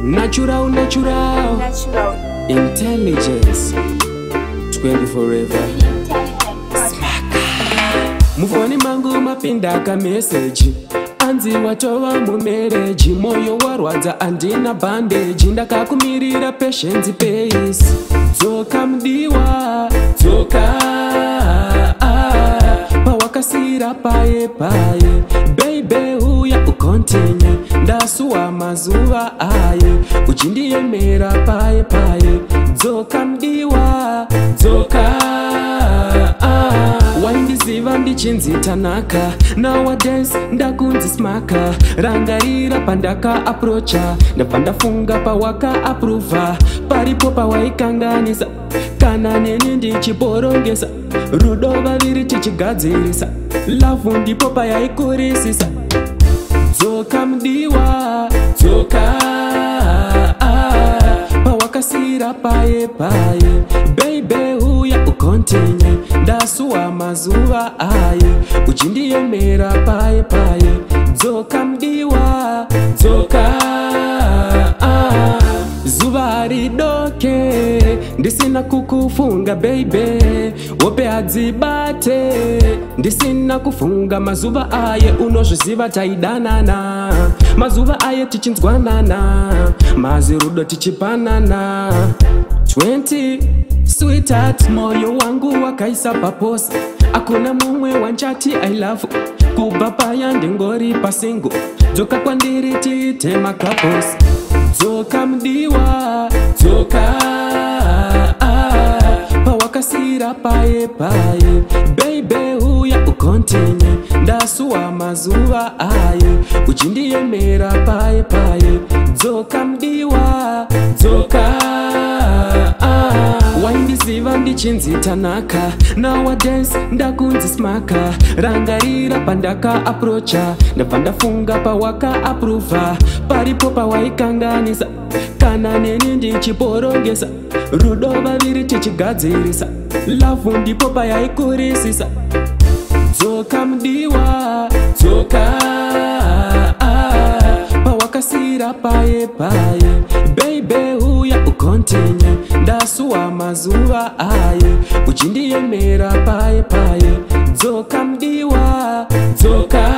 Natural intelligence 20 forever. Mufoni mangu mapinda ka message anzi watova mumereji, moyo warwadza andina bandage, ndakakumirira patience pace. Dzoka mdiwa dzoka pawakasira paye paye, baby uya ukontinye, ndasuwa mazuva aye uchindiyemera paye paye. Dzoka mdiwa dzoka waindiziva ndichinzitanaka, nowadays ndakunzi smaka, rangarira pandaka aprocha, ndabva ndafunga pawaka approva, paripo pawaikanganisa, kana neni ndichiporongesa, rudo vaviri tichigadzirisa, lavhu ndipo payaikurisisa. Dzoka mdiwa dzoka pawakasira paye paye, baby uya ukontinye, ndasuwa mazuva aye uchindiyemera paye paye. Dzoka mdiwa dzoka zuva ridoke ndisina kukufunga baby, wope hadzibate ndisina kufunga mazuva aye, unozviziva taidanana, mazuva aye tichinzwanana, mazirudo tichipanana. 20 sweetheart, moyo wangu wakaisa paposi, akuna mumwe wanchati I love, kubva paya ndingori pasingo, dzoka kwandiri tiite makaposi. Dzoka mdiwa dzoka pawakasira paye paye, baby uya ukontinye, ndasuwa mazuva aye uchindiyemera paye paye. Dzoka mdiwa dzoka waindiziva ndichinzitanaka, nowadays ndakunzi smaka, rangarira pandaka aprocha, ndabva ndafunga pawaka approva, paripo pawaikanganisa, kana neni ndichiporongesa, rudo vaviri tichigadzirisa, lavhu ndipo payaikurisisa. Dzoka mdiwa dzoka pawakasira paye paye, baby uya ukontinye, ndasuwa mazuva aye uchindiyemera paye paye. Dzoka mdiwa dzoka